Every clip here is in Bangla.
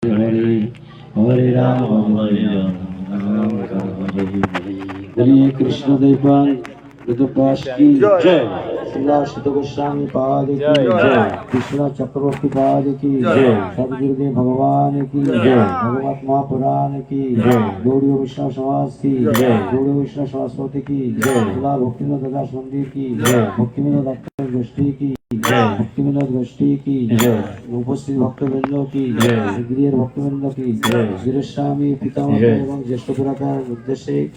हरे हरे राम राम हरे कृष्ण देवान वेदव्यास की जय, श्रीला सुत गोस्वामी पाद की जय, कृष्णा चक्रवर्ती पाद की जय, सदगुरुदेव भगवान की जय, भगवत महापुराण की जय, गौड़ी वैष्णव समाज की जय, गौड़ी वैष्णव सरस्वती की जय, श्रीला भक्तिविनोद दास मंदिर की जय, भक्तिविनोद दत्त गोष्ठी की जय, भक्तिविनोद गोष्ठी की जय, उपस्थित भक्तवृंद की जय, गृह भक्तवृंद की जय, वीरस्वामी पितामह एवं ज्येष्ठ पुराकार उद्देश्य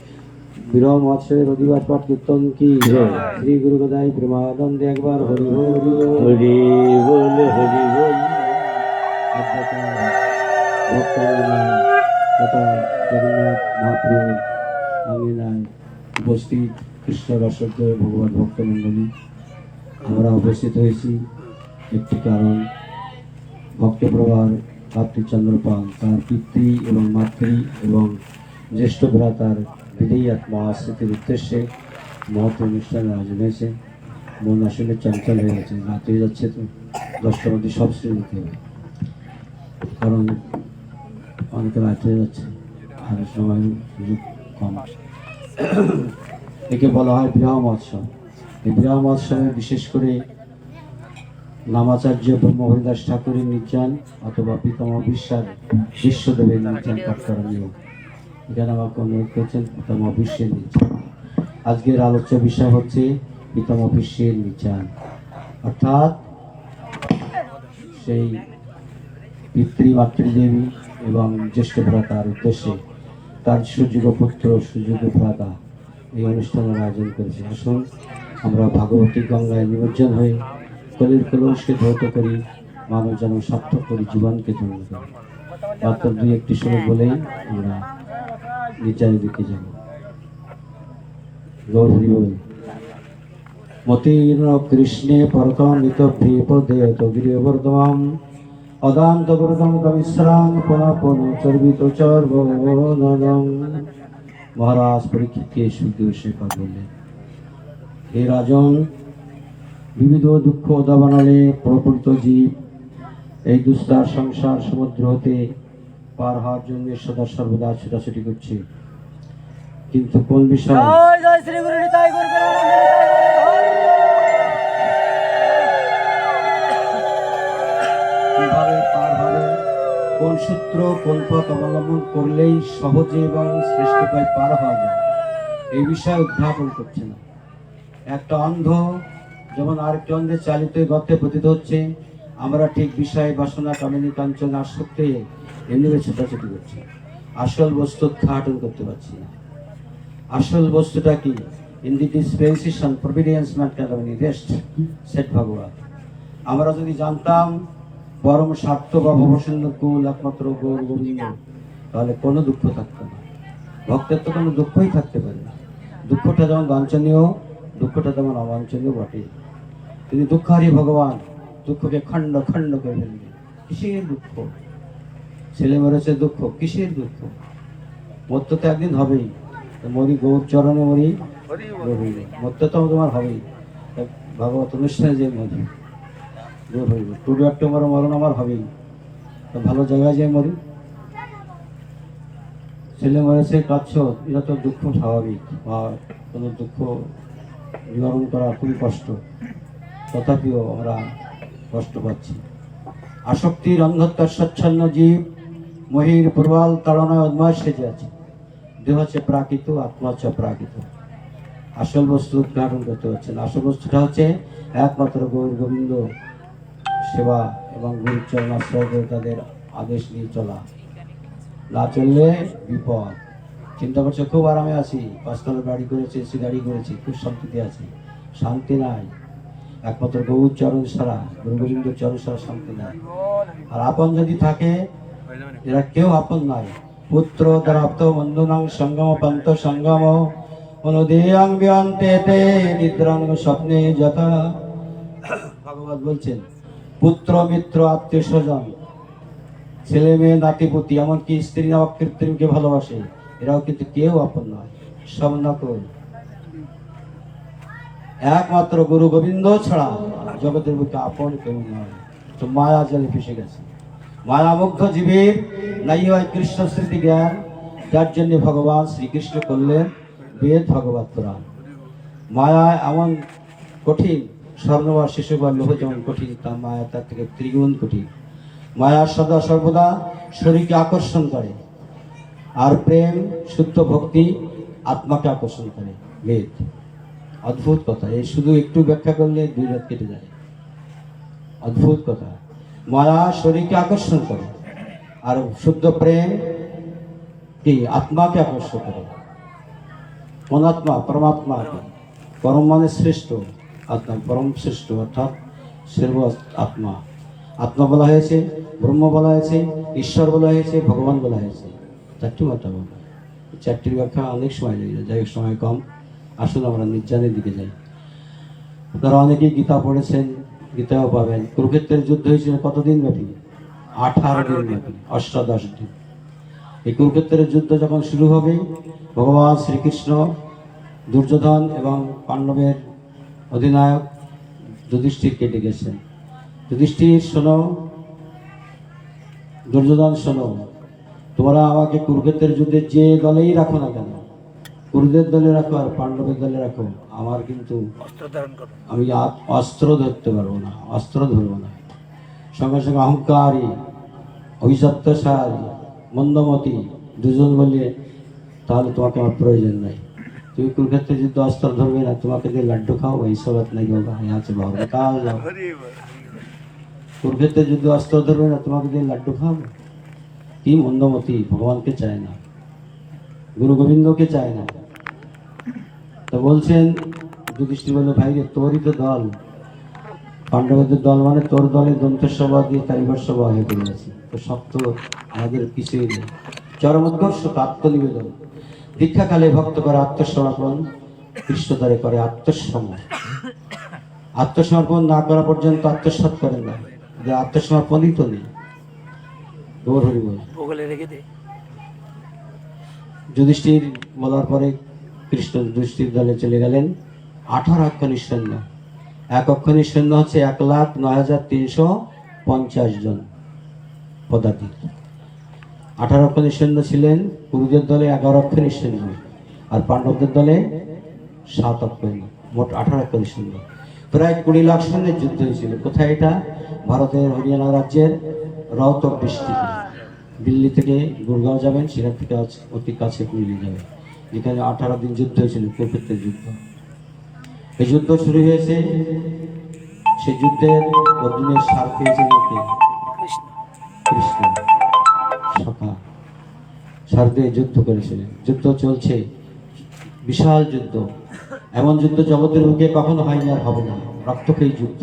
विरह महोत्सव रविवार पाठ कीर्तन की जय, श्री गुरु गदाई प्रेमानंद एक बार हरि बोल हरि बोल हरि बोल। तथा जगन्नाथ महाप्रभु आंगनाय उपस्थित कृष्ण रसक भगवान भक्त मंडली আমরা উপস্থিত হয়েছি একটি কারণ, ভক্তপ্রভার কার্তিকচন্দ্র পাল তার পিতৃ এবং মাতৃ এবং জ্যেষ্ঠ ভ্রাতার বিদেয়ী আত্মা স্মৃতির উদ্দেশ্যে মহৎ অনুষ্ঠানের আয়োজন হয়েছে। মন আসলে চঞ্চল হয়ে গেছে, রাত হয়ে যাচ্ছে তো 10টার মধ্যে সব শ্রেণী নিতে হবে, কারণ অনেকে রাত হয়ে যাচ্ছে আর সময় সুযোগ কম। একে বলা হয় বিবাহ মহোৎসব। এই বিবাহ মহোৎসবে বিশেষ করে নামাচার্য ব্রহ্মহরিদাস ঠাকুরের নির্যান অথবা পিতামহ বিশ্বদেবের নির্যান পাঠ করা নিয়ম। এখানে আমাকে অনুরোধ করেছেন পিতামহ বিশ্বের নির্যান। আজকের আলোচ্য বিষয় হচ্ছে পিতামহ বিশ্বের নির্যান, অর্থাৎ সেই পিতৃমাতৃদেবী এবং জ্যেষ্ঠ ভ্রাতার উদ্দেশ্যে তার সুযোগ্য পুত্র সুযোগ্য ভ্রাতা এই অনুষ্ঠানের আয়োজন করেছে। আসুন আমরা ভাগবতী গঙ্গায় নিমজ্জন হয়ে কলির কলসকে ধৌত করি, মানব জন্ম সার্থক করি, জীবনকে ধন্য করি। মাত্র দুই একটি শ্লোক বলেই আমরা নির্যানের দিকে যাব। গৌর হরি বল। মতির্ন কৃষ্ণে পরতমিত ভ্রিপদেত গিরিবর্ধমাম অদান্ত গুরুতম কমিশ্রাং পুনঃ পুনঃ চর্বিত চর্বনদম। মহারাজ পরীক্ষিতকে সুখদেব সে কথা বললেন, হে রাজন, বিবিধ দুঃখ দাবানলে প্রকৃত জীব এই দুস্তার সংসার সমুদ্র হতে পার হওয়ার জন্য সদা সর্বদা ছুটাছুটি করছে, কিন্তু কোন বিষয় কিভাবে পার হবে, কোন সূত্র কোন পথ অবলম্বন করলেই সহজে এবং শ্রেষ্ঠ উপায় পার হওয়া যায়, এই বিষয়ে উদ্ভাবন করছে না। একটা অন্ধ যেমন আরেকটি অন্ধের চালিত গর্তে পতিত হচ্ছে, আমরা ঠিক বিষয় বাসনা কামিনী কাঞ্চন আসক্ত হয়ে এমনিভাবে ছোটাছুটি করছি, আসল বস্তু উদ্ঘাটন করতে পারছি না। আসল বস্তুটা কি? ইন দি ডিসপেন্সেশন প্রভিডেন্স ম্যাটারনি রেস্ট সেট ভগবান। আমরা যদি জানতাম পরম স্বার্থ বা ভবসুন্দর কুল একমাত্র গৌর গোবিন্দ, তাহলে কোনো দুঃখ থাকতো না। ভক্তের তো কোনো দুঃখই থাকতে পারে না। দুঃখটা যেমন বাঞ্ছনীয়, দুঃখটা তেমন অবাঞ্ছনীয় বটে। তিনি দুঃখারী ভগবান, দুঃখকে খণ্ড খণ্ড করে ফেলবে। কিসের দুঃখ? ছেলে মরেছে দুঃখ, কিসের দুঃখ? মরতে তো একদিন হবেই, মরি গৌর চরণে মরি, মরতে তো তোমার হবেই। ভগবত অনুষ্ঠানে যে মরি গৌর হইব, টুডু একটা মরণ আমার হবেই, ভালো জায়গায় যে মরি। ছেলে মরেছে কাঁদছ, এটা তো দুঃখ স্বাভাবিক, বা কোনো দুঃখ নিবারণ করা খুবই কষ্ট, তথাপিও আমরা কষ্ট পাচ্ছি। আসক্তির অন্ধত্বের স্বচ্ছন্ন জীব মহির প্রবাল তাড়নায় উন্মাদ সেজে আছে। দেহ হচ্ছে প্রাকৃত, আত্মা হচ্ছে প্রাকৃত। আসল বস্তু উদ্ঘাটন করতে পারছে না। আসল বস্তুটা হচ্ছে একমাত্র গৌর গোবিন্দ সেবা এবং গুরুচরণ আশ্রয় করে তাদের আদেশ নিয়ে চলা। না চললে বিপদ। চিন্তা করছে খুব আরামে আছি, পাঁচতলার বাড়ি করেছে, এসি গাড়ি করেছি, খুব শান্তিতে আছি। শান্তি নাই, একমাত্র গৌর চরণ ছাড়া, গুরু গোবিন্দ চরণ ছাড়া শান্তি নাই। আর আপন যদি থাকে, এরা কেউ আপন নাই। পুত্র দ্রাপ্ত বন্ধুনাং সঙ্গম পন্ত সঙ্গম অনুদেয়াং বিয়ন্তেতে নিদ্রাং স্বপ্নে যথা। ভগবান বলছেন, পুত্র মিত্র আত্মীয় স্বজন, ছেলে মেয়ে নাতিপুতি, এমনকি স্ত্রী নামক কৃত্রিমকে ভালোবাসে, এরাও কিন্তু কেউ আপন নয়, সব নকল। একমাত্র গুরু গোবিন্দ ছাড়া জগতের বুকে আপন কেউ নয়। তো মায়া জলে ফেসে গেছে। মায়ামুগ্ধ জীবের নাই হয় কৃষ্ণ স্মৃতি জ্ঞান, যার জন্য ভগবান শ্রীকৃষ্ণ করলেন বেদ ভগবত পুরাণ। মায়া এমন কঠিন, স্বর্ণ বা শিশু বা লোহ যেমন কঠিন, তা মায়া তার থেকে ত্রিগুণ কঠিন। মায়া সদা সর্বদা শরীরকে আকর্ষণ করে, আর প্রেম শুদ্ধ ভক্তি আত্মাকে আকর্ষণ করে। বেদ অদ্ভুত কথা, এই শুধু একটু ব্যাখ্যা করলে 2 রাত কেটে যায়। অদ্ভুত কথা, মায়া শরীরকে আকর্ষণ করে, আর শুদ্ধ প্রেম কি আত্মাকে আকর্ষণ করে। কোন আত্মা? পরমাত্মাকে। পরম মানে শ্রেষ্ঠ, আত্মা পরম শ্রেষ্ঠ, অর্থাৎ সর্ব আত্মা। আত্মা বলা হয়েছে, ব্রহ্ম বলা হয়েছে, ঈশ্বর বলা হয়েছে, ভগবান বলা হয়েছে। 4টি মাত্রা বলা। 4টির ব্যাখ্যা অনেক সময় লেগে যায়, যাই হোক সময় কম, আসুন আমরা নির্যানের দিকে যাই। আপনারা অনেকেই গীতা পড়েছেন, গীতাও পাবেন। কুরুক্ষেত্রের যুদ্ধ হয়েছিল কতদিন ব্যাপী? 18 দিন ব্যাপী, অষ্টাদশ দিন। এই কুরুক্ষেত্রের যুদ্ধ যখন শুরু হবে, ভগবান শ্রীকৃষ্ণ দুর্যোধন এবং পাণ্ডবের অধিনায়ক যুধিষ্ঠিরকে ডেকেছেন। যুধিষ্ঠির, শোনো, দুর্যোধন শোনো, তোমরা আমাকে কুরুক্ষেত্রের যুদ্ধে যে দলেই রাখো না কেন, কুরুদের দলে রাখো আর পাণ্ডবের দলে রাখো, আমার কিন্তু আমি অস্ত্র ধরতে পারবো না, অস্ত্র ধরবো না। সঙ্গে সঙ্গে অহংকারী, অভিশপ্তসারী, মন্দমতি দুজন বললে, তাহলে তোমাকে আমার প্রয়োজন নাই, তুমি কুরুক্ষেত্রের যুদ্ধ অস্ত্র ধরবে না, তোমাকে দিয়ে লাড্ডু খাও, এইসব নাই হোগা, यहाँ से बाहर निकाल जाओ। কুরুক্ষেত্রের যুদ্ধ অস্ত্র ধরবে না, তোমাকে দিয়ে লাড্ডু খাও। কি মন্দমতি, ভগবানকে চায় না, গুরু গোবিন্দকে চায় না। তো বলছেন যুধিষ্ঠির বলল, ভাই রে, তোরই তো দল, পাণ্ডবদের দল মানে তোর দলে দন্তসভা দিয়ে তারিবর্ষভা হয়ে পড়ে আছে, তো সব তো আমাদের কিছুই নেই। চরমোৎকর্ষ আত্মনিবেদন, দীক্ষাকালে ভক্ত করে আত্মসমর্পণ, কৃষ্ণদ্বারে করে আত্মসম। আত্মসমর্পণ না করা পর্যন্ত আত্মসাৎ করেন না, যে আত্মসমর্পণই তো নেই। যুধিষ্ঠির বলার পরে কৃষ্ণ যুধিষ্ঠির দলে চলে গেলেন। 18 অক্ষণীর সৈন্য, 1 অক্ষণীর সৈন্য হচ্ছে 1,09,350 জন পদাতিক। 18 অক্ষণীর সৈন্য ছিলেন কুরুদের দলে, 11 অক্ষণীর সৈন্য, আর পাণ্ডবদের দলে 7 অক্ষণী, মোট 18 অক্ষণীর সৈন্য। প্রায় 20 লাখ সৈন্যের যুদ্ধ হয়েছিল। কোথায় এটা? ভারতের হরিয়ানা রাজ্যের রওতক ডিস্ট্রিক্টে। দিল্লি থেকে গুরগাঁও যাবেন, সেখান থেকে অতি কাছে পুরী যাবে, যেখানে 18 দিন যুদ্ধ হয়েছিল, কুরুক্ষেত্রের যুদ্ধ। এই যুদ্ধ শুরু হয়েছে, সেই যুদ্ধের অর্জুনের সার পেয়েছেন কে? কৃষ্ণ। সখা সার দিয়ে যুদ্ধ করেছিলেন। যুদ্ধ চলছে, বিশাল যুদ্ধ, এমন যুদ্ধ জগতের বুকে কখনো হয়নি আর হবে না। রক্তক্ষয়ী যুদ্ধ,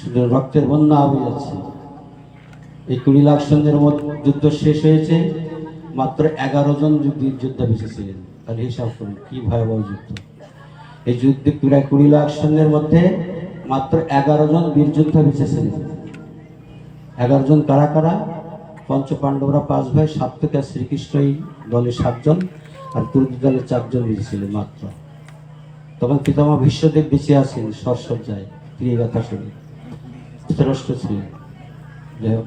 শুধু রক্তের বন্যা হয়ে যাচ্ছে। এই 20 লাখ সৈন্যের মধ্যে যুদ্ধ শেষ হয়েছে, মাত্র 11 জন যোদ্ধা বেঁচে ছিলেন। তাহলে হিসাব করুন কি ভয়াবহ যুদ্ধ। এই যুদ্ধে প্রায় 20 লাখ সৈন্যের মধ্যে মাত্র 11 জন বীর যোদ্ধা বেঁচে ছিলেন। 11 জন কারা কারা? পঞ্চ পাণ্ডবরা 5 ভাই, সাত্ত্বিক শ্রীকৃষ্ণই দলে 7 জন, আর কুরুদের দলে 4 জন বেঁচে ছিলেন মাত্র। তখন পিতামহ ভীষ্মদেব বেঁচে আছেন সরসজ্জায়, প্রিয়গাথা শুনে ধৃতরাষ্ট্র ছিলেন। যাই হোক,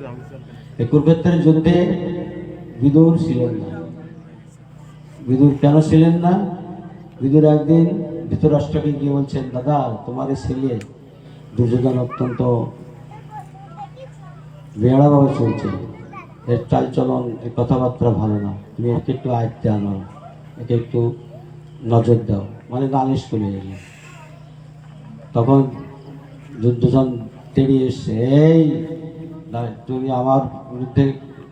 এই কুরুক্ষেত্রের যুদ্ধে বিদুর ছিলেন না। বিদুর কেন ছিলেন না? বিদুর একদিন ধৃতরাষ্ট্রকে গিয়ে বলছেন, দাদা, তোমার ছেলে দুর্যোধন অত্যন্ত বেড়াভাবে চলছে, এর চালচলন, এর কথাবার্তা ভালো না, তুমি একে একটু আয়ত্তে আনো, একে একটু নজর দাও, মানে নালিশ করে এলেন। তখন দুর্যোধন তেড়িয়ে এসছে, এই তুমি আমার বিরুদ্ধে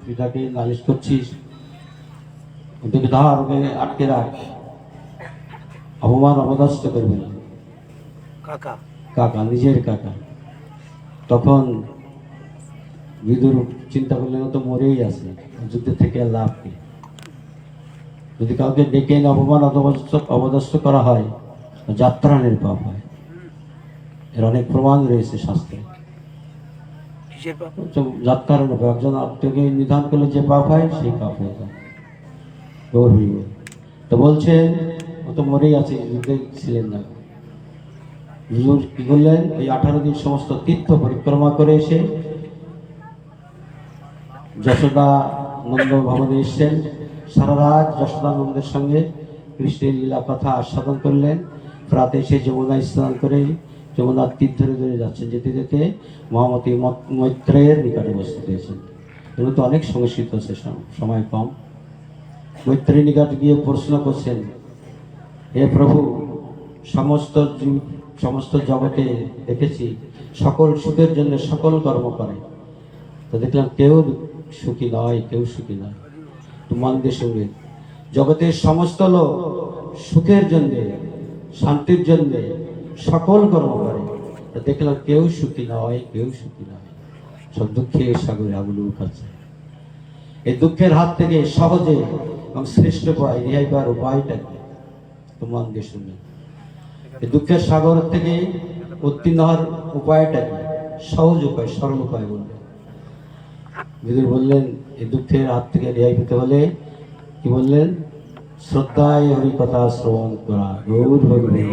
পিতাকে নালিশ করছিস, ওদেরকে ধর, ওকে আটকে রাখ, অপমান অপদস্থ করবে না। কাকা, কাকা, নিজের কাকা। তখন বিদুর চিন্তা করলেন, তো মরেই আছে, যুদ্ধের থেকে আর লাভ কি? যদি কাউকে ডেকে এনে অপমান অপদস্থ করা হয়, যাত্রানের পাপ হয়। এর অনেক প্রমাণ রয়েছে শাস্ত্রে। যাত্রানের পাপ, একজন আত্মকে নিধান করলে যে পাপ হয়, সেই পাপ হয়ে যায়। তো বলছেন, ও তো মরেই আছে, যুদ্ধে ছিলেন না। কি করলেন? এই 18 দিন সমস্ত তীর্থ পরিক্রমা করে এসে যশোদা নন্দ ভবনে এসছেন, সারা রাত যশোদানন্দের সঙ্গে কৃষ্ণের লীলা কথা আস্বাদন করলেন। রাতে এসে যমুনায় স্নান করে যমুনার তীর ধরে ধরে যাচ্ছেন। যেতে যেতে মহামতি মৈত্রেয়ের নিকটে উপস্থিত হয়েছেন। এগুলো তো অনেক সংস্কৃত আছে, সময় কম। মৈত্রেয়ের নিকটে গিয়ে প্রশ্ন করছেন, হে প্রভু, সমস্ত জগতে দেখেছি সকল সুখের জন্য সকল কর্ম করে, তো দেখলাম কেউ সুখী নয়, কেউ সুখী নয়। মন দিয়ে শুনবে, জগতের সমস্ত লোক সুখের জন্য শান্তির জন্য সকল কর্ম করে, তো দেখলাম কেউ সুখী নয়, কেউ সুখী নয়, সব দুঃখের সাগরে আগুলু খাচ্ছে। এই দুঃখের হাত থেকে সহজে এবং শ্রেষ্ঠ উপায় রেহাই পাওয়ার উপায়টা কি? তো মন দিয়ে শুনবে। এই দুঃখের সাগর থেকে উত্তীর্ণ হওয়ার উপায়টা কি? সহজ উপায়, সরল উপায় বলবে। বিদুর বললেন, এই দুঃখের হাত থেকে রেহাই পেতে হলে কি বললেন? শ্রদ্ধায় হরিকথা শ্রবণ করা। গৌর হরি,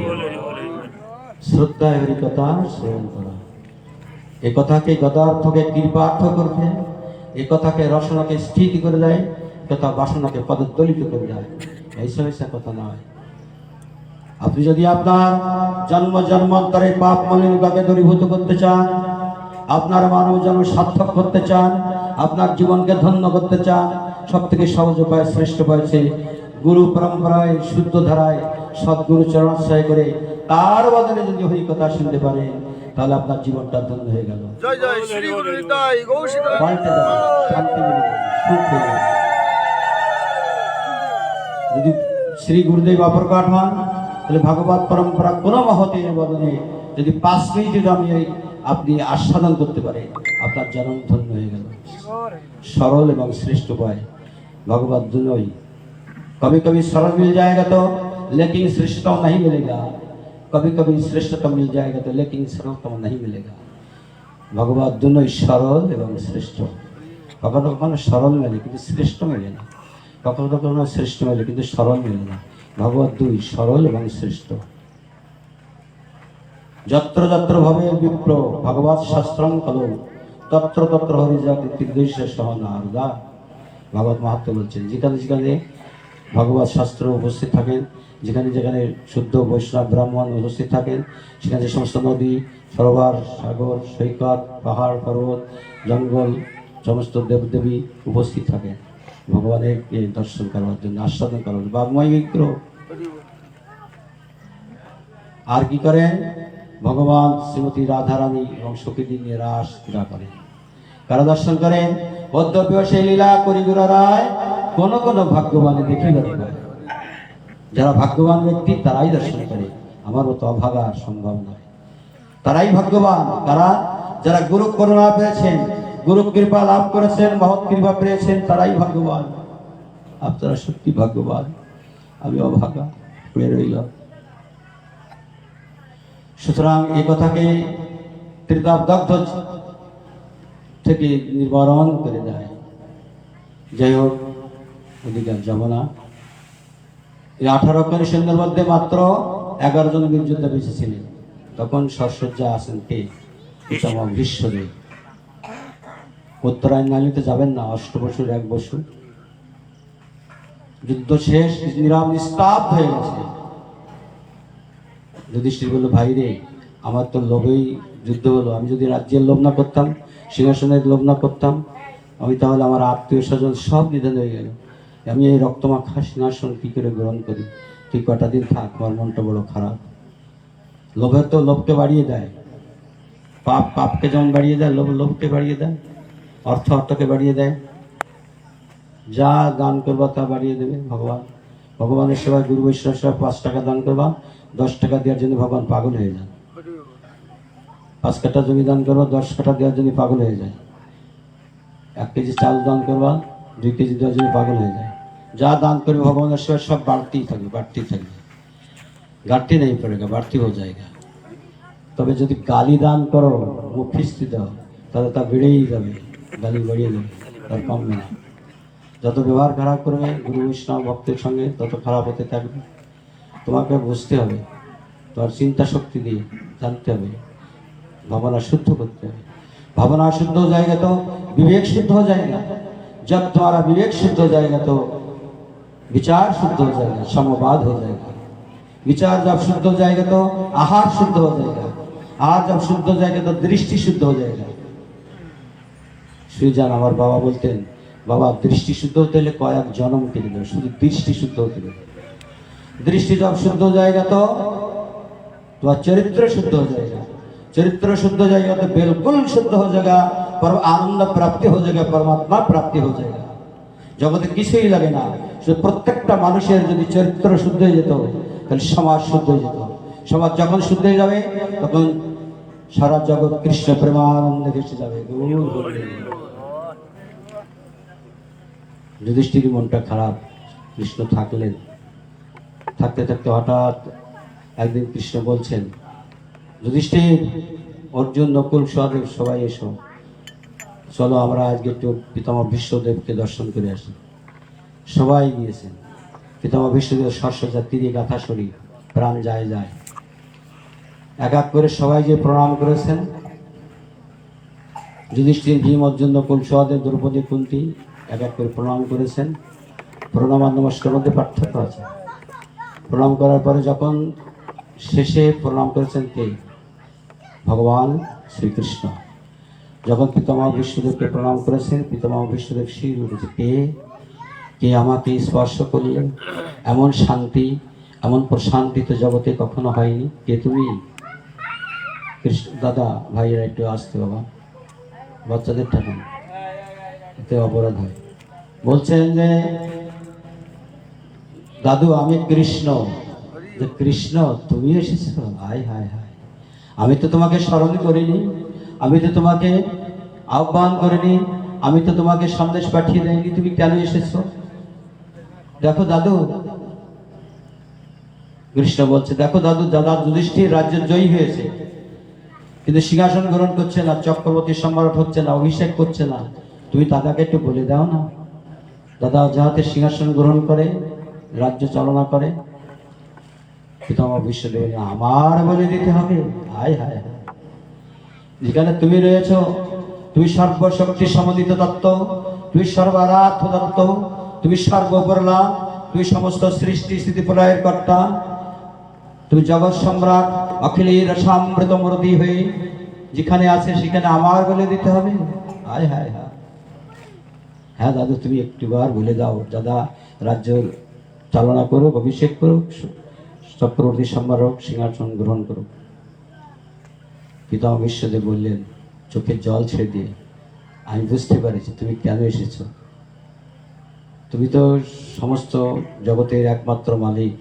শ্রদ্ধায় হরিকথা শ্রবণ করা। এ কথাকে গদার্থকে কৃপার্থ করবে, এ কথাকে রসনাকে স্থিতি করে দেয়, কথা বাসনাকে পদদলিত করে দেয়। এইসব কথা নয়। আপনি যদি আপনার জন্ম জন্মান্তরে পাপ মলিনতাকে দূরীভূত করতে চান, আপনার মানব জন্ম সার্থক করতে চান, আপনার জীবনকে ধন্য করতে চান, সব থেকে সহজ উপায়, শ্রেষ্ঠ উপায় হচ্ছে গুরু পরম্পরায় শুদ্ধ ধারায় সদ্গুরু চরণাশ্রয় করে তার বদলে যদি হরি কথা শুনতে পারে, তাহলে আপনার জীবনটা ধন্য হয়ে গেল। জয় জয় শ্রী গুরু নিতাই গৌর পাল্টে যাবে, শান্তি মিলে যাবে, সুখ হয়ে যাবে। যদি শ্রী গুরুদেব অপরকাট হন, তাহলে ভাগবত পরম্পরা কোনো মহতের বদলে যদি 5 মিনিট আপনি আস্বাদন করতে পারে, আপনার জন্ম ধন্য হয়ে গেল। সরল এবং শ্রেষ্ঠ উপায় भगवत दुनोई। कभी कभी सरल मिल जाएगा तो लेकिन श्रेष्ठतम नहीं मिलेगा, कभी कभी श्रेष्ठतम मिल जाएगा तो लेकिन सरलतम नहीं मिलेगा। भगवत दुनोई सरल एवं श्रेष्ठ। कखनो कखनो सरल मिले किन्तु श्रेष्ठ मिले ना, कखनो कखनो श्रेष्ठ मिले किन्तु सरल मिले ना। भगवत दुई सरल एवं श्रेष्ठ। যত্র যত্র ভবে বিপ্র ভগবৎ শাস্ত্রং খলু তত্র তত্র হরিজাতি তীর্থৈষ্য সহ নারদা। ভগবত মাহাত্ম্য বলছেন, যেখানে যেখানে ভগবৎ শাস্ত্র উপস্থিত থাকেন, যেখানে যেখানে শুদ্ধ বৈষ্ণব ব্রাহ্মণ উপস্থিত থাকেন, সেখানে যে সমস্ত নদী, সরোবর, সাগর, সৈকত, পাহাড়, পর্বত, জঙ্গল, সমস্ত দেবদেবী উপস্থিত থাকেন ভগবানের দর্শন করার জন্য, আস্বাদন করার জন্য। বাগ্ময় বিগ্রহ। আর কি করেন? ভগবান শ্রীমতী রাধারানী এবং সখীদি নিয়ে রাস ক্রীড়া করেন, কারা দর্শন করেন। অদ্যপ্য সেই লীলা করি গুরা রায় কোন কোন ভাগ্যবানে দেখি পায়। যারা ভাগ্যবান ব্যক্তি তারাই দর্শন করে, আমার মতো অভাগা সম্ভব নয়। তারাই ভাগ্যবান কারা? যারা গুরু করুণা পেয়েছেন, গুরু কৃপা লাভ করেছেন, মহৎ কৃপা পেয়েছেন, তারাই ভাগ্যবান। আপনারা সত্যি ভাগ্যবান, আমি অভাগা পড়ে রইলাম। সুতরাং এই কথাকে ত্রিতাবদগ্ধ থেকে নির্বারণ করে দেয়। যাই হোক, ওদিকে যাব না। এই 18 কনিষ্ঠের মধ্যে মাত্র 11 জন বীরযোদ্ধা বেঁচে ছিলেন। তখন সরসজ্জা আছেন কে? ভীষ্মদেব। উত্তরায়ণ নালিতে যাবেন না, 8 বছর 1 বছর। যুদ্ধ শেষ, নিস্তব্ধ হয়ে গেছে। যুধিষ্ঠির বলল, ভাই রে, আমার তো লোভেই যুদ্ধ হলো। আমি যদি রাজ্যের লোভ না করতাম, সিংহাসনের লোভ না করতাম, আমি তাহলে আমার আত্মীয় স্বজন সব নিধন হয়ে গেল। আমি এই রক্তমাখা সিংহাসন কী করে গ্রহণ করি? তুই কটা দিন থাক, আমার মনটা বড় খারাপ। লোভের তো লোভকে বাড়িয়ে দেয়, পাপ পাপকে যেমন বাড়িয়ে দেয়, লোভ লোভকে বাড়িয়ে দেয়, অর্থ অর্থকে বাড়িয়ে দেয়। যা দান করবা তা বাড়িয়ে দেবে ভগবান। ভগবানের সেবায় গুরু বৈষ্ণব সেবা 5 টাকা দান করবা, 10 টাকা দেওয়ার জন্য ভগবান পাগল হয়ে যান। 5 কাঠা জমি দান করবা, 10 কাঠা দেওয়ার জন্য পাগল হয়ে যায়। 1 কেজি চাল দান করবা, 2 কেজি দেওয়ার জন্য পাগল হয়ে যায়। যা দান করবে ভগবানের সেবায় সব বাড়তেই থাকবে, বাড়তেই থাকবে। ঘাটতি নেই পড়েগা, বাড়তি হয়ে যায়গা। তবে যদি গালি দান করো, মুখ খিস্তি দাও, তাহলে তা বেড়েই যাবে, গালি বাড়িয়ে যাবে, তার কমবে না। যত ব্যবহার খারাপ করবে গুরু বৈষ্ণব ভক্তের সঙ্গে, তত খারাপ হতে থাকবে। তোমাকে বুঝতে হবে, তোমার চিন্তা শক্তি দিয়ে জানতে হবে, ভাবনা শুদ্ধ করতে হবে। ভাবনা শুদ্ধ हो जाएगा तो विवेक शुद्ध हो जाएगा। जब तुम्हारा विवेक शुद्ध हो जाएगा तो विचार शुद्ध हो जाएगा, समवाद हो जाएगा। विचार जब शुद्ध हो जाएगा तो आहार शुद्ध हो जाएगा, आहार जब शुद्ध हो जाएगा तो दृष्टि शुद्ध हो जाएगा। श्रीजान আমার বাবা বলতেন, বাবা দৃষ্টি শুদ্ধ হতে হলে কয়েক জন্ম কেটে দেবে, শুধু দৃষ্টি শুদ্ধ হতে হবে। दृष्टि जब शुद्ध हो जाएगा तो तुम्हारा चरित्र शुद्ध हो जाएगा, चरित्र शुद्ध हो जाएगा तो बिल्कुल शुद्ध हो जाएगा, पर आनंद प्राप्ति हो जाएगा, परमात्मा प्राप्ति हो जाएगा। जगते কিছুই লাগে না, শুধু প্রত্যেকটা মানুষের যদি চরিত্র শুদ্ধ হয়ে যেত তাহলে সমাজ শুদ্ধ হয়ে যেত। সমাজ যখন শুদ্ধ হয়ে যাবে তখন সারা জগৎ কৃষ্ণ প্রেমানন্দে ভেসে যাবে। যুধিষ্ঠির মনটা খারাপ, কৃষ্ণ থাকলেন, থাকতে থাকতে হঠাৎ একদিন কৃষ্ণ বলছেন, যুধিষ্ঠির, অর্জুন, নকুল, সহদেব সবাই এসো, চলো আমরা আজকে একটু পিতামহ ভীষ্মদেবকে দর্শন করে আসি। সবাই গিয়েছেন। পিতামহ ভীষ্মদেব সরসজা তীরে গাথা সরি, প্রাণ যায় যায়। এক এক করে সবাই যে প্রণাম করেছেন, যুধিষ্ঠির, ভীম, অর্জুন, নকুল, সহদেব, দ্রৌপদী, কুন্তী এক এক করে প্রণাম করেছেন। প্রণাম আর নমস্কার মধ্যে পার্থক্য আছে। প্রণাম করার পরে যখন শেষে প্রণাম করেছেন কে? ভগবান শ্রীকৃষ্ণ। যখন পিতামহ ভীষ্মদেবকে প্রণাম করেছেন, পিতামহ ভীষ্মদেব শির উঠেছে, কে কে আমাকে স্পর্শ করলেন? এমন শান্তি, এমন প্রশান্তি তো জগতে কখনো হয়নি। কে তুমি? কৃষ্ণ। দাদা ভাইয়েরা একটু আসতে, বাবা বাচ্চাদের ঠাকুন, এতে অপরাধ হয়। বলছেন যে দাদু আমি কৃষ্ণ। যে কৃষ্ণ তুমি এসেছো? হায় হায় হায়, আমি তো তোমাকে স্মরণ করিনি, আমি তো তোমাকে আহ্বান করিনি, আমি তো তোমাকে সন্দেশ পাঠিয়ে দেয়নি, তুমি কেন এসেছো? দেখো দাদু, কৃষ্ণ বলছে, দেখো দাদু, দাদা যুধিষ্ঠির রাজ্য জয়ী হয়েছে, কিন্তু সিংহাসন গ্রহণ করছে না, চক্রবর্তী সম্রাট হচ্ছে না, অভিষেক করছে না। তুমি দাদাকে একটু বলে দাও না, দাদা যাহাতে সিংহাসন গ্রহণ করে, রাজ্য চালনা করে। পিতামহ ভীষ্মদেব, আমার বলে দিতে হবে? হায় হায় হায়, যেখানে তুমি রয়েছ, তুমি সর্বশক্তি সমন্বিত তত্ত্ব, তুমি সর্বারাধ্য তত্ত্ব, তুমি সর্বপরলা, তুমি সমস্ত সৃষ্টি স্থিতি প্রলয়ের কর্তা, তুমি জগৎ সম্রাট, অখিলের রসামৃত মূর্তি হয়ে যেখানে আছে সেখানে আমার বলে দিতে হবে? হায় হায় হায়। হ্যাঁ দাদু, তুমি একটিবার বলে দাও, দাদা রাজ্য চালনা করুক, অভিষেক করুক, চক্রবর্তী সম্রাট সিংহাসন গ্রহণ করুক। পিতামহ ভীষ্মদেব বললেন, চোখের জল ছেড়ে দিয়ে, আমি বুঝতে পারছি তুমি কেন এসেছো। তুমি তো সমস্ত জগতের একমাত্র মালিক,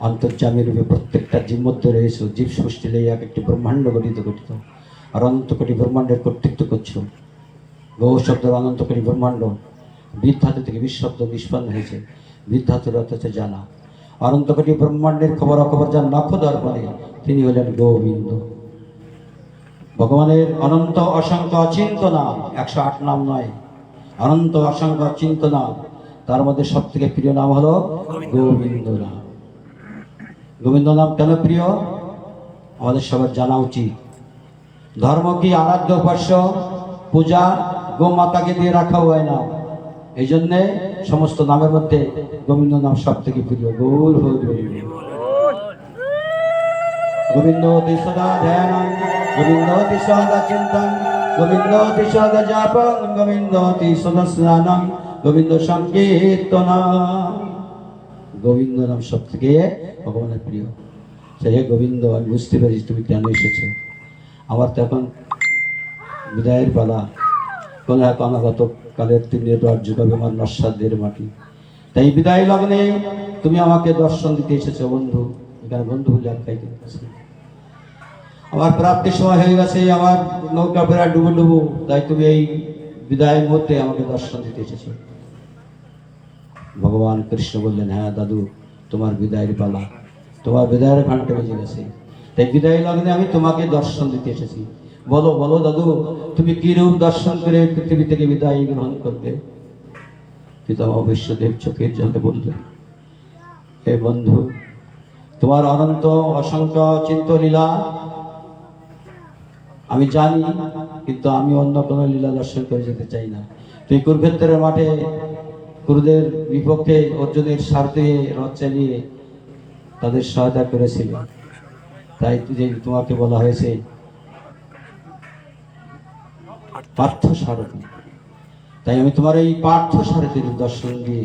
অন্তর্যামী রূপে প্রত্যেকটা জীব মধ্যে রয়েছে, জীব সৃষ্টি এক একটি ব্রহ্মাণ্ড গঠিত আর অনন্ত কোটি ব্রহ্মাণ্ডের কর্তৃত্ব করছো। গৌ শব্দের অনন্ত কোটি ব্রহ্মাণ্ড, বিধাতু থেকে বিশ্বব্দ নিষ্পন্ন হয়েছে, বিধাতুর অর্থ হচ্ছে জানা। অনন্ত কোটি ব্রহ্মাণ্ডের খবর অখবর যার নখ দর্পণে, তিনি হলেন গোবিন্দ। ভগবানের অনন্ত অসংখ্য অচিন্ত নাম, 108 নাম নয়, অনন্ত অসংখ্য অচিন্ত নাম, তার মধ্যে সব থেকে প্রিয় নাম হলো গোবিন্দ নাম। গোবিন্দ নাম কেন প্রিয় আমাদের সবার জানা উচিত। ধর্ম কি? আরাধ্য উপাস্য, পূজা গোমাতাকে দিয়ে রাখা হয় না। এই জন্যে সমস্ত নামের মধ্যে গোবিন্দ নাম সব থেকে প্রিয়। গৌর গোবিন্দ সদা ধ্যান, গোবিন্দ সদা চিন্তন, গোবিন্দ সদা জাপন, গোবিন্দ সদা স্নানম, গোবিন্দ সংকীর্তন। গোবিন্দ নাম সব থেকে ভগবানের প্রিয়। সেই গোবিন্দ, আমি বুঝতে পারি তুমি কেন এসেছো। আমার তো এখন বিদায়ের পালা, কোন এক অনাগত কালের দিনের রাজ্য কবে আমার নস্বাদের মাটি। তাই বিদায় লগ্নে তুমি আমাকে দর্শন দিতে এসেছো বন্ধু। এখানে বন্ধু বলে আখ্যায়িত করেছে। আমার প্রাপ্তির সময় হয়ে গেছে, আমার নৌকা ফেরা ডুবো ডুবো, তাই তুমি এই বিদায়ের মধ্যে আমাকে দর্শন দিতে এসেছো। ভগবান কৃষ্ণ বললেন, হ্যাঁ দাদু, তোমার বিদায়ের পালা, তোমার বিদায়ের ঘন্টা বেজে গেছে, তাই বিদায় লগ্নে আমি তোমাকে দর্শন দিতে এসেছি। বলো বলো দাদু, তুমি কি রূপ দর্শন করে পৃথিবী থেকে বিদায় গ্রহণ করবে? পিতামহ ভীষ্মদেব চোখের জলে বললেন, হে বন্ধু, তোমার অনন্ত অসংখ্য চিন্ত লীলা আমি জানি, কিন্তু আমি অন্য কোনো লীলা দর্শন করে যেতে চাই না। তুই কুরুক্ষেত্রের মাঠে কুরুদের বিপক্ষে অর্জুনের স্বার্থে রথ চালিয়ে তাদের সহায়তা করেছিল, তাই যে তোমাকে বলা হয়েছে পার্থ সারথি। তাই আমি তোমার এই পার্থ সারথীর দর্শন দিয়ে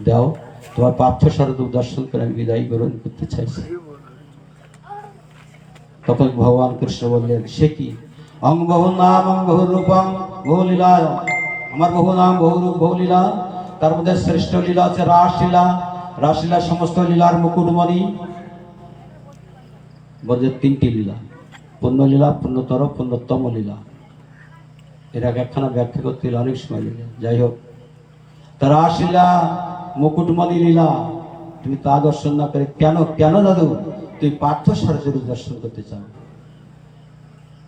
দাও, তোমার পার্থ সারথীর দর্শন করে আমি বিদায় গ্রহণ করতে চাইছি। তখন ভগবান কৃষ্ণ বললেন, সে কি? অং বহু নাম অং বহু রূপং বহু লীলা, আমার বহু নাম বহু রূপ বহু লীলা, তার মধ্যে শ্রেষ্ঠ লীলা আছে রাসলীলা। রাসলীলা সমস্ত লীলার মুকুটমণি। বলছে তিনটি লীলা, পূর্ণ লীলা, পূর্ণতর, পূর্ণতম লীলা। এর আগে একখানা ব্যাখ্যা করতে গেলে অনেক সময় লীলা। যাই হোক, তার রাসলীলা মুকুটমণি লীলা তুমি তা দর্শন না করে কেন কেন দাদু তুই পার্থ সারথীর দর্শন করতে চাও?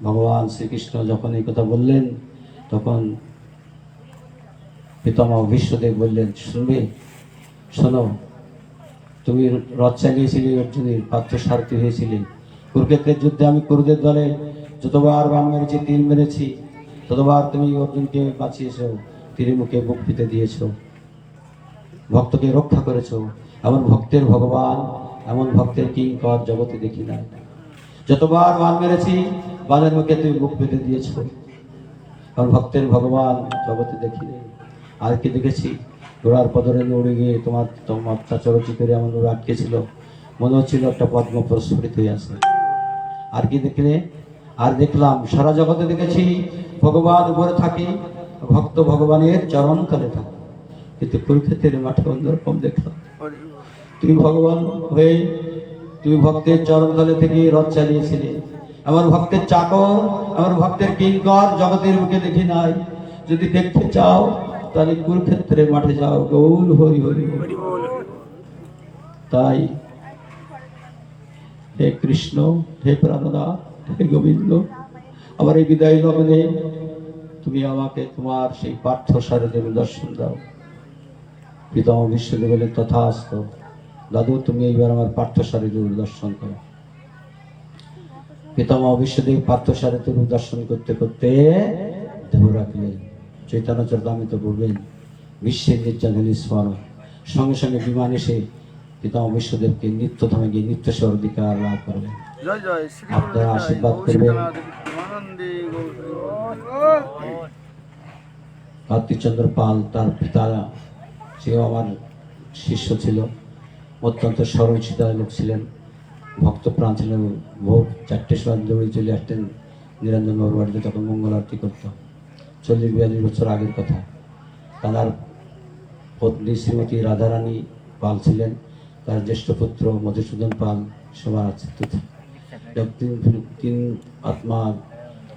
ভগবান শ্রীকৃষ্ণ যখন এই কথা বললেন, তখন পিতামহ ভীষ্মদেব বললেন, শুনবে, শোনো, তুমি রথ চালিয়েছিলে অর্জুনের, পার্থ সারথী হয়েছিলে। কুরুক্ষেত্রের যুদ্ধে আমি কুরুদের দলে যতবার বাণ মেরেছি, তীর মেরেছি, ততবার তুমি অর্জুনকে বাঁচিয়েছো, তীরের মুখে বুক পেতে দিয়েছো, ভক্তকে রক্ষা করেছো। এমন ভক্তের ভগবান, এমন ভক্তের কিঙ্কর জগতে দেখি নাই। যতবার বাণ মেরেছি, বাণের মুখে তুমি বুক পেতে দিয়েছো। কারণ ভক্তের ভগবান জগতে দেখি নেই। আর কি দেখেছি? ঘোড়ার পদরেণু উড়ে গিয়ে তোমার মাথা চরচি করে এমন ভাবে আটকেছিল, মনে হচ্ছিল একটা পদ্ম প্রস্ফুটিত হয়ে আছে। আর কি দেখলে? আর দেখলাম সারা জগতে দেখেছি ভগবান উপরে থাকে, ভক্ত ভগবানের চরণ তলে থাকে। কিন্তু কুরুক্ষেত্রের মাঠে অন্যরকম দেখলাম। তুমি ভগবান হয়ে তুমি ভক্তের চরণ তলে থেকে রথ চালিয়েছিলে। আমার ভক্তের চাকর, আমার ভক্তের কিঙ্কর জগতের মুখে দেখি নাই। যদি দেখতে চাও তাহলে কুরুক্ষেত্রের মাঠে যাও। গৌর হরি হরি। তাই হে কৃষ্ণ, হে প্রাণনাথ, হে গোবিন্দ, আমার এই বিদায় লগ্নে তুমি আমাকে তোমার সেই পার্থ সারথীর দর্শন দাও। পিতামহ ভীষ্মদেব বলেন, তথাস্তু। দাদু তুমি এইবার আমার পার্থ সারথীর দর্শন করো। পিতামহ ভীষ্মদেব পার্থ সারথীর দর্শন করতে করতে দেহ রাখলেন। চৈতন্য চরিতামৃত বলবেন, বিশ্বের নির্জন স্মরণ। সঙ্গে সঙ্গে বিমান এসে পিতামহ ভীষ্মদেবকে নিত্যধামে গিয়ে নিত্য সেবার অধিকার লাভ করবেন। আপনারা আশীর্বাদ করবেন। কার্তিক চন্দ্র পাল তার পিতা, সেও আমার শিষ্য ছিল, অত্যন্ত সরল সিধা লোক ছিলেন, ভক্ত প্রাণ ছিলেন। ভোর 4টের সময় দৌড়ে চলে আসতেন নিরঞ্জন বাবুর বাড়িতে, তখন মঙ্গল আরতি করত। 40-42 বছর আগের কথা। তার পত্নী শ্রীমতী রাধারানী পাল ছিলেন, তার জ্যেষ্ঠ পুত্র মধুসূদন পাল সবার আছে। তিন আত্মা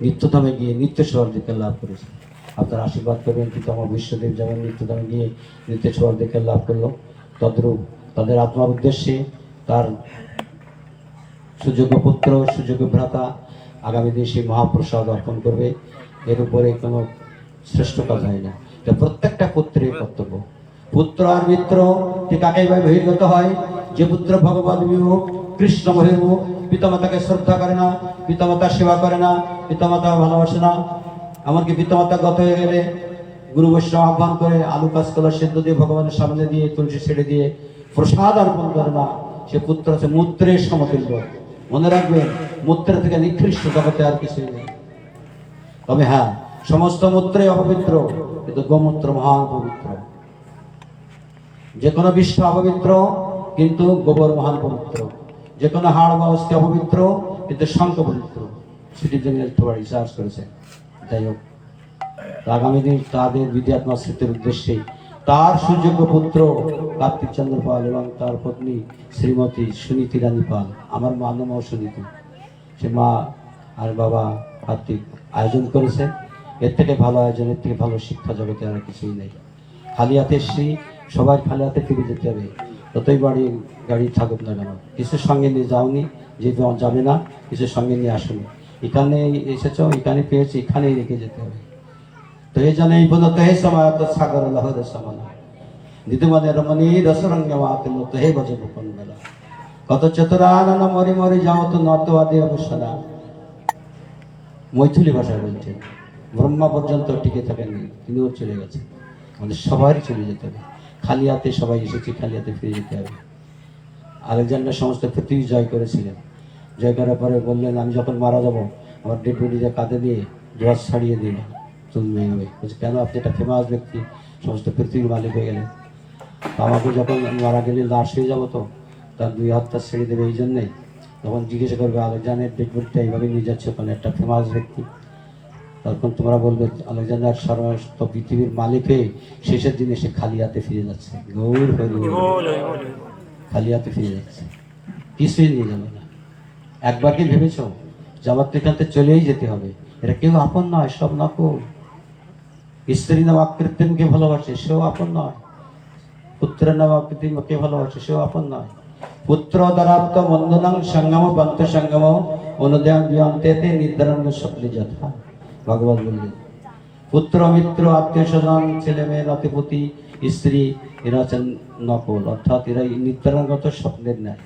নিত্যধামে গিয়ে নিত্য সেবার অধিকার লাভ করেছে। আপনারা আশীর্বাদ করবেন, পিতামহ ভীষ্মদেব যেমন নিত্যধামে গিয়ে নিত্য সেবার অধিকার লাভ করলো, তদ্রূপ তাদের আত্মার উদ্দেশ্যে তার সুযোগ্য পুত্র, সুযোগ্য ভ্রাতা আগামী দিনে সেই মহাপ্রসাদ অর্পণ করবে। এর উপরে কোনো শ্রেষ্ঠ কাজ হয় না। এটা প্রত্যেকটা পুত্রের কর্তব্য। পুত্র আর মিত্র ঠিক একেবারে বহির্গত হয়। যে পুত্র ভগবান বিমুখ, কৃষ্ণ বহির্মুখ, পিতামাতাকে শ্রদ্ধা করে না, পিতামাতার সেবা করে না, পিতামাতা ভালোবাসে না, এমনকি পিতামাতা গত হয়ে গেলে গুরু বৈষ্ণব আহ্বান করে আলু কাঁচকলা সেদ্ধ দিয়ে ভগবানের সামনে দিয়ে তুলসী ছেড়ে দিয়ে প্রসাদ অর্পণ করে না, সে পুত্র হচ্ছে মূত্রের সমতুল্য। মনে রাখবেন, মূত্রের থেকে নিকৃষ্ট জগতে আর কিছুই নেই। তবে হ্যাঁ, সমস্ত মূত্রে অপবিত্র, কিন্তু গোমূত্র মহান পবিত্র। যে কোনো বিশ্ব অপবিত্র, কিন্তু গোবর মহান পবিত্র। যে কোনো হাড় বা অস্থি অপবিত্র, কিন্তু শঙ্খ পবিত্র। সেটির জন্য রিসার্চ করেছে। যাই হোক, আগামী দিন তাদের বিদ্যাত্মা স্মৃতির উদ্দেশ্যে তার সুযোগ্য পুত্র কার্তিক চন্দ্র পাল এবং তার পত্নী শ্রীমতী সুনীতি রানী পাল, আমার মা নাম সুনীতি, সে মা আর বাবা কার্তিক আয়োজন করেছে। এর থেকে ভালো আয়োজন, এর থেকে ভালো শিক্ষা জগতে আর কিছুই নেই। খালি হাতে এসছি, সবাই খালি হাতে ফিরে যেতে হবে, যতই গাড়ি থাকুক না কেন। কিছু সঙ্গে নিয়ে যাওনি, যে যাবে না, কিছু সঙ্গে নিয়ে আসুন। এখানে এসেছ, এখানে পেয়েছি, এখানেই রেখে যেতে হবে। তো এই জন্য এই পর্যন্ত হে সময় সাগর লহরে সমান দিদিমনে রমণী রসরঙ্গে মাতিল তো হে বজে গোপন বেলা কত চতুরানন মরি মরি যাও তো নত আদি অবসরা মৈথিলী ভাষায় বলছেন। ব্রহ্মা পর্যন্ত টিকে থাকেননি, তিনিও চলে গেছেন। আমাদের সবারই চলে যেতে হবে, খালি হাতে সবাই এসেছি, খালি হাতে ফিরে যেতে হবে। আলেকজান্ডার সমস্ত পৃথিবী জয় করেছিলেন, জয় করার পরে বললেন আমি যখন মারা যাব আমার ডেড বডিটা কাঁধে দিয়ে জোয়ার ছাড়িয়ে দিন, তুলবে বলছে কেন, আপনি একটা ফেমাস ব্যক্তি, সমস্ত পৃথিবীর মালিক হয়ে গেলেন, তো আমাকে যখন মারা গেলে লাশ হয়ে যাবো, তো তার দুই হাতটা ছেড়ে দেবে, এই জন্যেই তখন জিজ্ঞেস করবে আলেকজান্ডার ডেড বডিটা এইভাবে নিয়ে যাচ্ছে ওখানে একটা ফেমাস ব্যক্তি, তখন তোমরা বলবে আলেকজান্ডার সমস্ত পৃথিবীর মালিক হয়ে শেষের দিনে সে খালি হাতে ফিরে যাচ্ছে, গৌর হরি খালি হাতে ফিরে যাচ্ছে, কিছুই নিয়ে যাবে না। একবার কি ভেবেছ যে আমার তো এখান থেকে চলেই যেতে হবে, এটা কেউ আপন নয়, সব নকল। স্ত্রী নাম আকৃতিমকে ভালোবাসে, সেও আপন নয়। পুত্রের নাম আকৃতিমকে ভালোবাসে, সেও আপন নয়। পুত্র দ্বারাপ্ত বন্ধনাং সঙ্গম বন্ত সঙ্গম অনুদয়ন বিয়ন্তেতে নির্ধারণ স্বপ্নে যথা। ভগবান বললেন পুত্র মিত্র আত্মীয় স্বজন ছেলে মেয়ে নাতিপতি স্ত্রী এরা হচ্ছেন নকল, অর্থাৎ এরা নির্ধারণগত স্বপ্নের ন্যায়।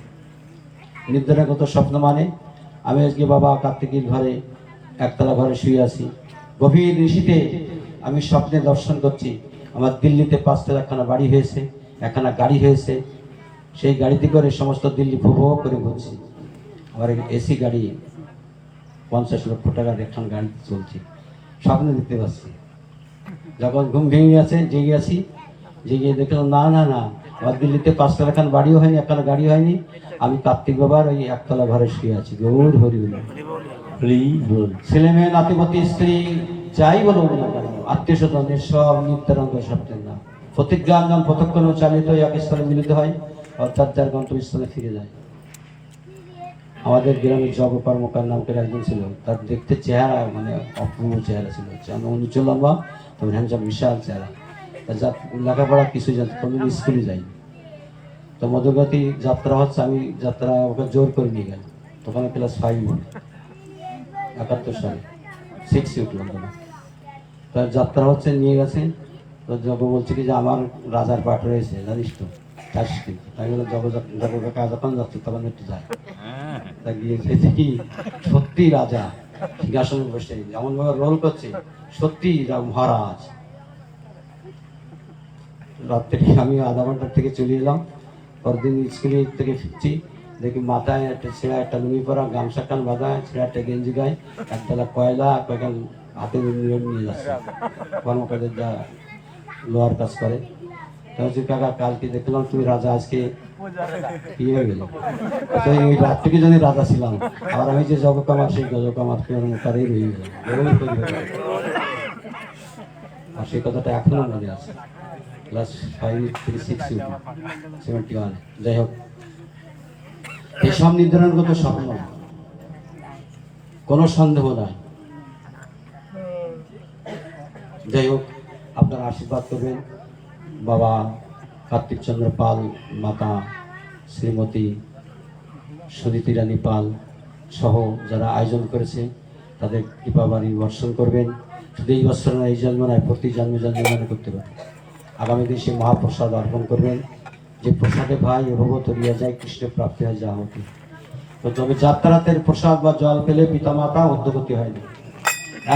নির্ধারণগত স্বপ্ন মানে আমি আজকে বাবা কার্তিকের ঘরে একতলা ঘরে শুয়ে আছি, গভীর ঋষিতে আমি স্বপ্নে দর্শন করছি আমার দিল্লিতে 5তলা একখানা বাড়ি হয়েছে, একখানা গাড়ি হয়েছে, সেই গাড়িতে করে সমস্ত দিল্লি ভোগ করে ঘুরছি। আমার এসি গাড়ি 50 লক্ষ টাকার একখান গাড়িতে চলছে, স্বপ্নে দেখতে পাচ্ছি। যখন ঘুম ভেঙে গেছে, জেগে আছি, জেগে দেখলাম না না না, আমার দিল্লিতে 5তলা একখান বাড়িও হয়নি, একখানা গাড়ি হয়নি, আমি কার্তিক বাবার ওই একতলা ঘরে শুয়ে আছি। গৌর হরি বল। ছেলে মেয়ে নাতিপতি স্ত্রী যাই বলো আত্মীয় স্বজনের সব নিত্যানন্দ স্বপ্নের নাম। প্রতিজ্ঞা যখন প্রত্যক্ষণ চালিত এক স্থলে মিলিত হয়, অর্থাৎ যার গন্তব্যস্থলে ফিরে যায়। আমাদের গ্রামের জগ কর্মকার নাম করে একজন ছিল, তার দেখতে চেহারা মানে অপূর্ব চেহারা ছিল, উচ্চ লম্বা, তবে হ্যান্ডসাম, বিশাল চেহারা। যা লেখাপড়া কিছু জানতো, কোনোদিন স্কুলে যায়নি। তো মধুগতি যাত্রা হচ্ছে, আমি যাত্রা ওকে জোর করে নিয়ে গেলাম, তখন ক্লাস 5 71 সালে 6 উঠলাম তখন। তার যাত্রা হচ্ছে, নিয়ে গেছে, তো জগ বলছে কি যে আমার রাজার পাঠ রয়েছে জানিস তো, যাস কিন্তু। তাই বলে জগ কাকা যখন যাচ্ছে তখন একটু যায়, তা গিয়ে দেখি সত্যি রাজা সিংহাসনে বসে যেমন ভাবে রোল করছে, সত্যি মহারাজ। রাত্রে আমি আধা ঘন্টার থেকে চলে এলাম, পরদিন স্কুলে থেকে ফিরছি, দেখি মাথায় একটা ছেঁড়া একটা লুঙ্গি পরা, গামছা কান বাঁধা, ছেঁড়া একটা গেঞ্জি গায়ে, একতলা কয়লা, কয়েকখান হাতে নিয়ে যাচ্ছে কর্মকারের যা লোহার কাজ করে। কাকা কালকে দেখলাম তুমি রাজা, আজকে কি হয়ে গেল? তো এই রাত থেকে যদি রাজা ছিলাম, আর আমি যে জগকামার সেই গজকামার তারই রয়ে গেল। আর সেই কথাটা এখনো মনে আছে, ক্লাস 5, 3, 6, 71। যাই হোক, এসব নির্ধারণগত স্বপ্ন, কোনো সন্দেহ নাই। যাই হোক, আপনারা আশীর্বাদ করবেন। বাবা কার্তিক চন্দ্র পাল, মাতা শ্রীমতী সুনীতি রানী পাল সহ যারা আয়োজন করেছে তাদের কৃপাবাণী বর্ষণ করবেন। শুধু এই বছর না, এই জন্ম নয়, প্রতি জন্মে জন্মে মনে করতে পারেন। আগামী দিন সে মহাপ্রসাদ অর্পণ করবেন, যে প্রসাদে ভাই এভাবে তরিয়া যায় কৃষ্ণ প্রাপ্তি হয় যা হতে। তো তবে যাত্রাতের প্রসাদ বা জল পেলে পিতামাতা উদ্যোগতি হয়নি।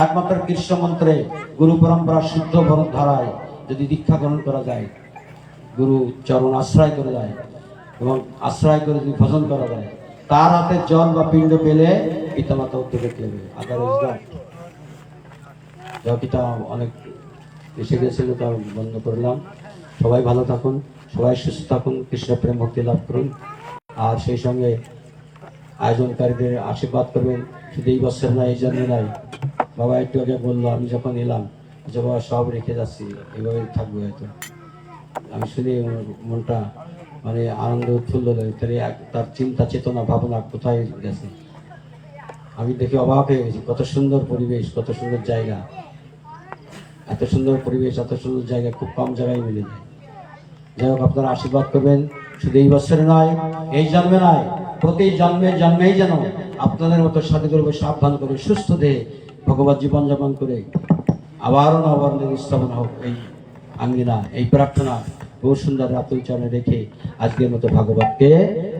একমাত্র কৃষ্ণ মন্ত্রে গুরু পরম্পরা শুদ্ধ ভরত ধারায় যদি দীক্ষা গ্রহণ করা যায়, গুরু চরণ আশ্রয় করে যায় এবং আশ্রয় করে যদি ভজন করা যায়, তার হাতে জল বা পিণ্ড পেলে পিতামাতা উদ্যোগতি হবে। পিতা অনেক এসে গেছিল, তা বন্ধ করলাম। সবাই ভালো থাকুন, সবাই সুস্থ থাকুন, কৃষ্ণ প্রেম ভক্তি লাভ করুন। আর সেই সঙ্গে আয়োজনকারীদের আশীর্বাদ করবেন। শুধু এই বছর নয়, এই জন্য নয়, বাবা একটু আগে বললো, আমি যখন এলাম যে বাবা সব রেখে যাচ্ছি, এভাবে থাকবো হয়তো। আমি শুনে মনটা মানে আনন্দ উৎফুল্ল হলো, তার চিন্তা চেতনা ভাবনা কোথায় গেছে। আমি দেখে অবাক হয়ে গেছি, কত সুন্দর পরিবেশ, কত সুন্দর জায়গা। এত সুন্দর পরিবেশ, এত সুন্দর জায়গা খুব কম জায়গায় মিলে যায়। যাই হোক, আপনারা আশীর্বাদ করবেন। শুধু এই বছরে নয়, এই জন্মে নয়, প্রতি জন্মে জন্মেই যেন আপনাদের মতো সাধু করবে, সাবধান করে সুস্থ দেহে ভগবত জীবনযাপন করে আবারও নবান্নের স্থাপন হোক এই আঙ্গিনা, এই প্রার্থনা সুন্দর রাতুল চরণে রেখে আজকের মতো ভাগবতকে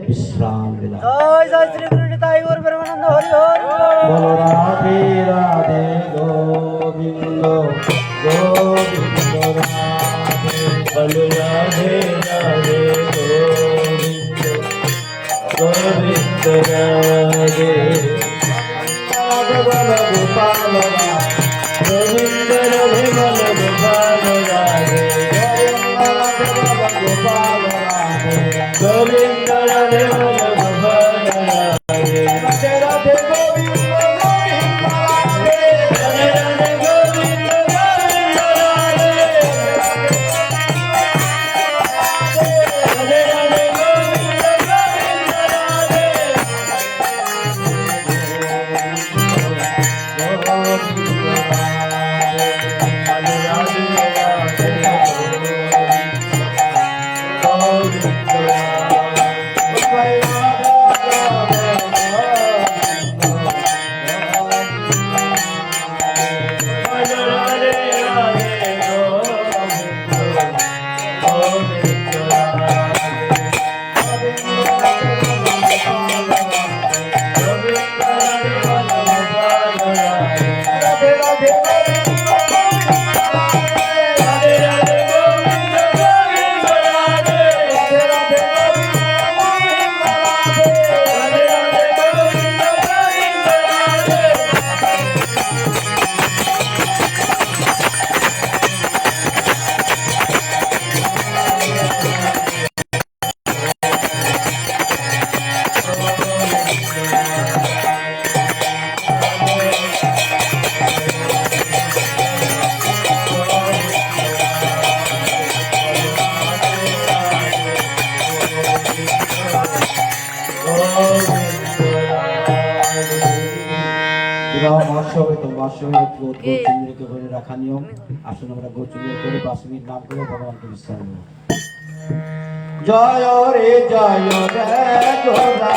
বিশ্রাম দিলাম। জয় জয় শ্রী গুরু নিতাই গৌর প্রেমানন্দ হরি হরি বলো রাধে রাধে গোবিন্দ গোবিন্দ রাধে, বলো রাধে রাধে গোবিন্দ গোবিন্দ রাধে, বল গোপাল গোবিন্দ রাধে, বল গোপাল রাধে, গোপাল রাধে, গোবিন্দ রাধে, বল গোপাল রাধে, রাধে রাধে গোবিন্দ গোবিন্দ রাধে, রাধে রাধে গোবিন্দ গোবিন্দ রাধে, রাধে রাধে গোবিন্দ গোবিন্দ রাধে, গোচুন্দ্রকে ধরে রাখা নিয়ম। আসুন আমরা গোচুন্দ্র করে 5 মিনিট নাম করে ভগবানকে বিশ্রাম দেব। জয় রে জয় রে গোরা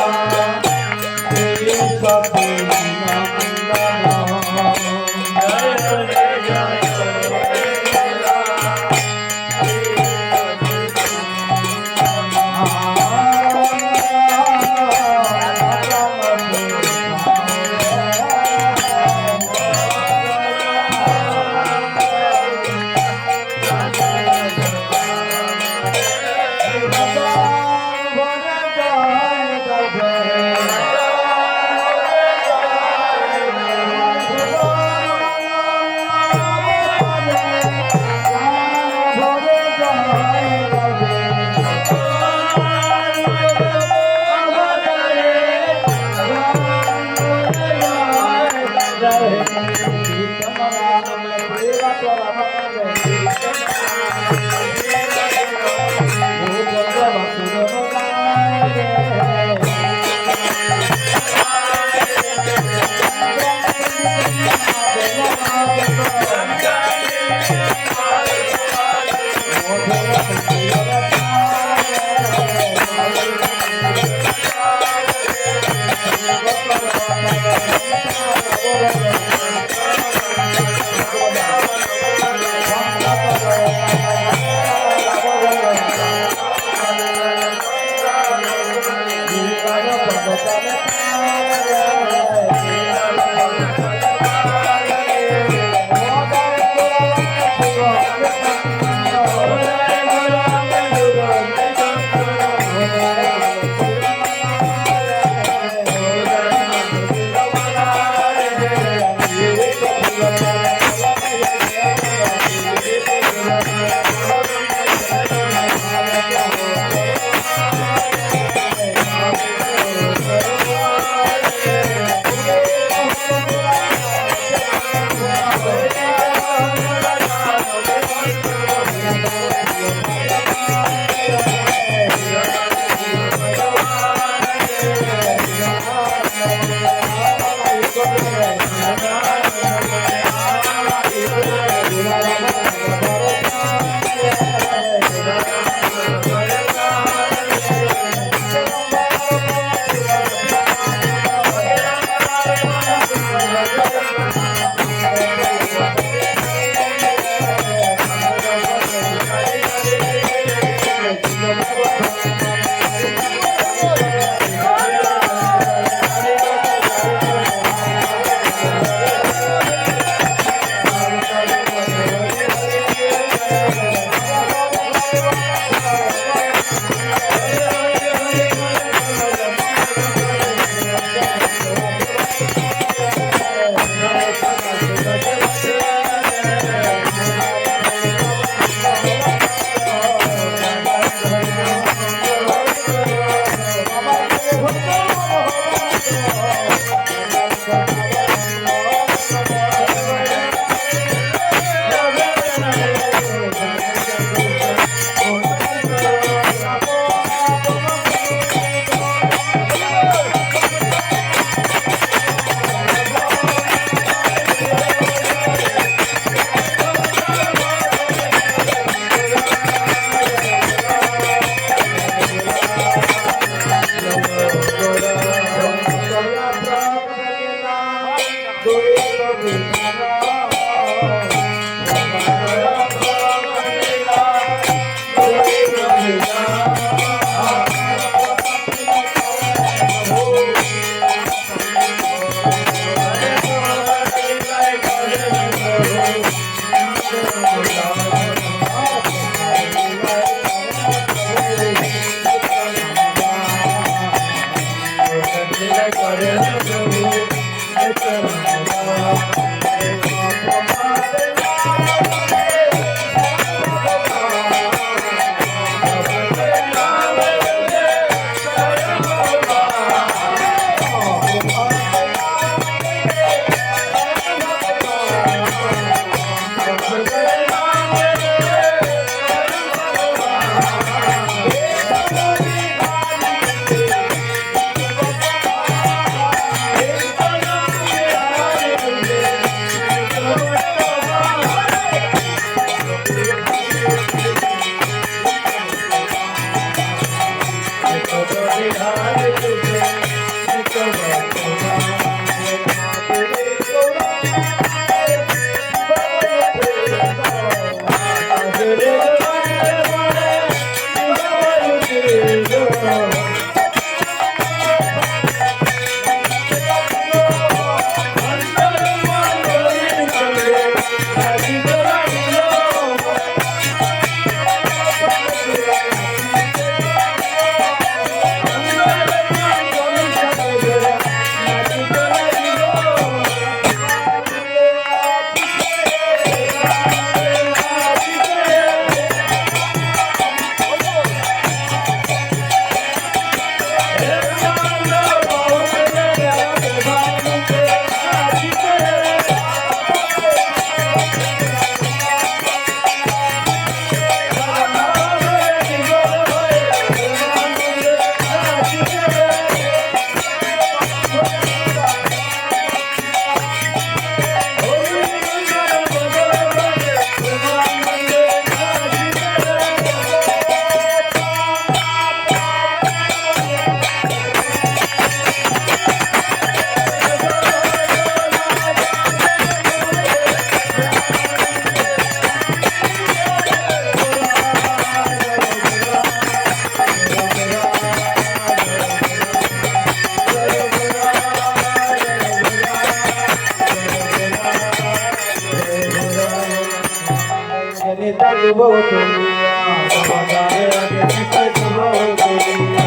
তুলিয়া সবারে আগে নিতাই দেব তুলিয়া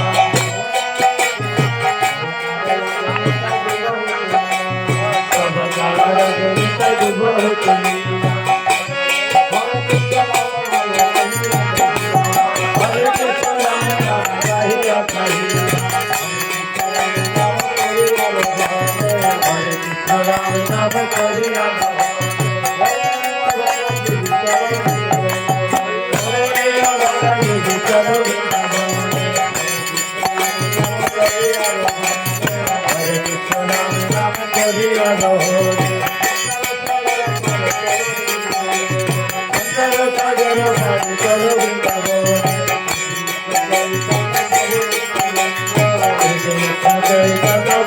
সবারে আগে নিতাই দেব তুলিয়া হরে কৃষ্ণ রাম রাম গাহিয়া গাহিয়া হরে কৃষ্ণ রাম নাম করিয়া হরে কৃষ্ণ রাম নাম করিয়া সাগর ভারি চলো বৃন্দাবন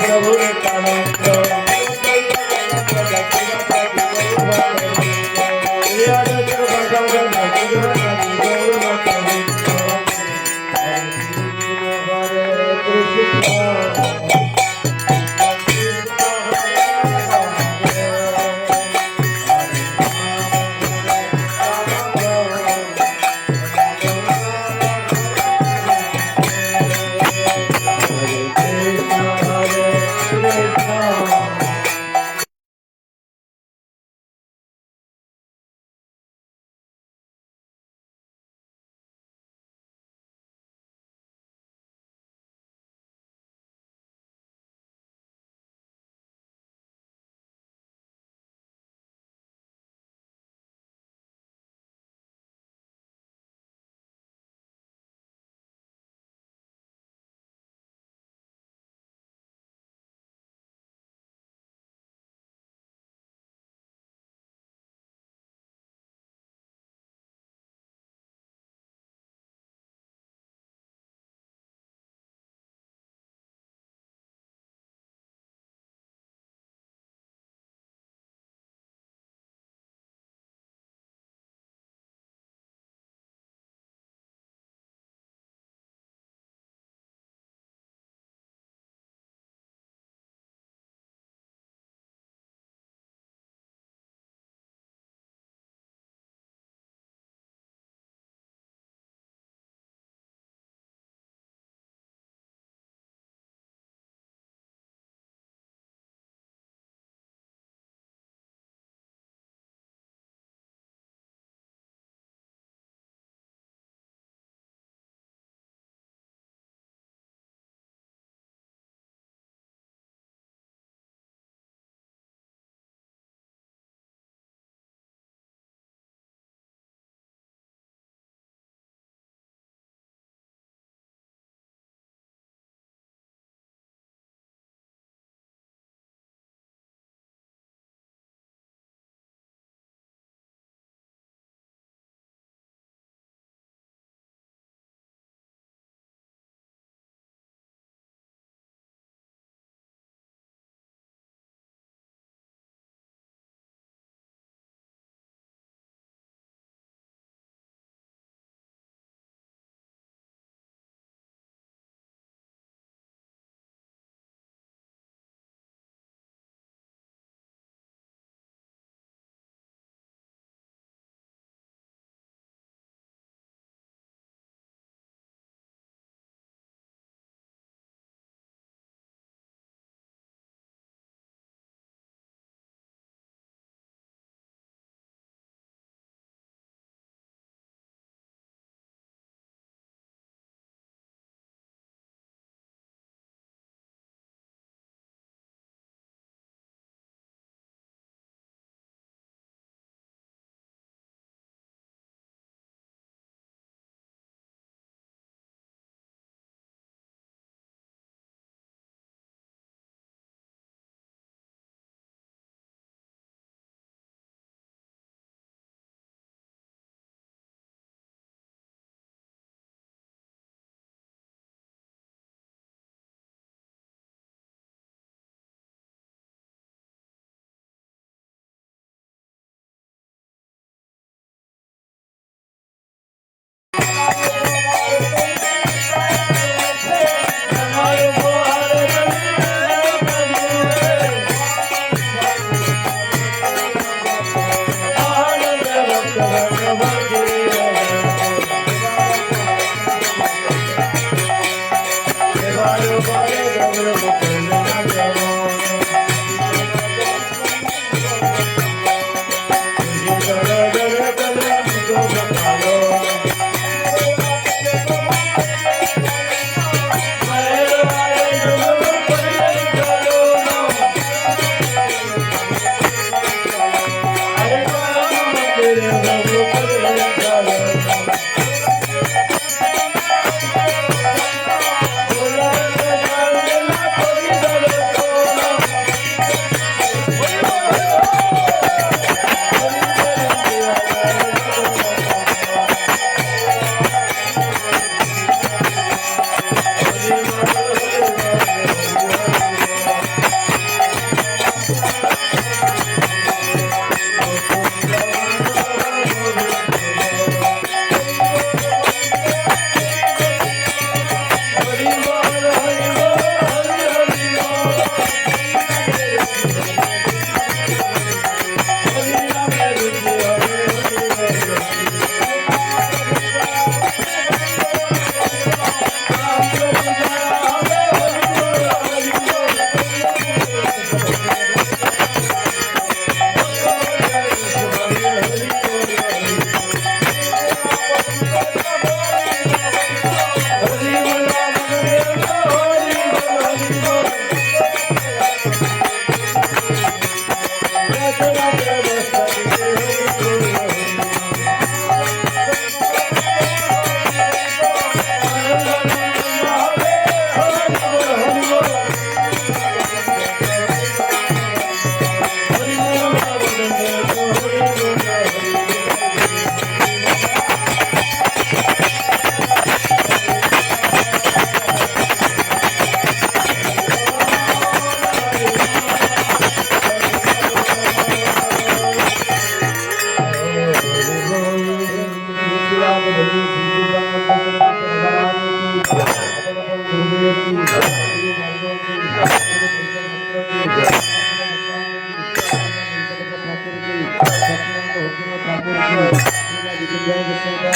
প্রভুর কানন্দ Hare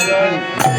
ঠাকুর